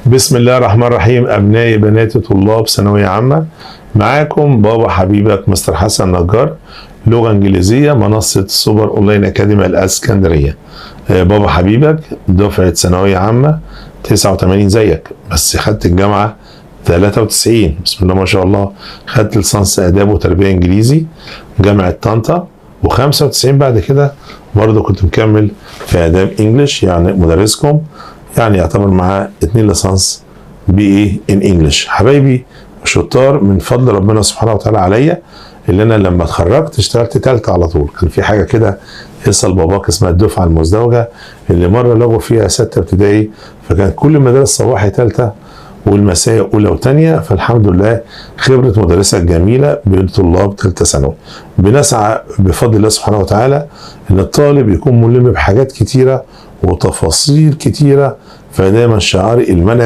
بسم الله الرحمن الرحيم. أبنائي بناتي طلاب ثانوية عامة، معاكم بابا حبيبك مستر حسن نجار، لغة إنجليزية، منصة سوبر أونلاين أكاديمية الإسكندرية. بابا حبيبك دفعة ثانوية عامة 89 زيك، بس خدت الجامعة 93. بسم الله ما شاء الله. خدت ليسانس آداب وتربية إنجليزي جامعة طنطا، و95 بعد كده برضه كنت مكمل في آداب إنجليش، يعني مدرسكم، يعني يعتبر معاه 2 ليسانس بي ان انجلش. حبايبي شطار من فضل ربنا سبحانه وتعالى عليا، اللي انا لما اتخرجت اشتغلت تالتة على طول. كان في حاجه كده يصل باباك اسمها الدفعه المزدوجه، اللي مره لغوا فيها 6 ابتدائي، فكان كل المدارس صباحي تالتة والمسائي اولى وثانيه. فالحمد لله خبره مدرسه جميله بطلاب ثالثه ثانوي. بنسعى بفضل الله سبحانه وتعالى ان الطالب يكون ملم بحاجات كتيره وتفاصيل كتيره، فدايما شعاري المنهج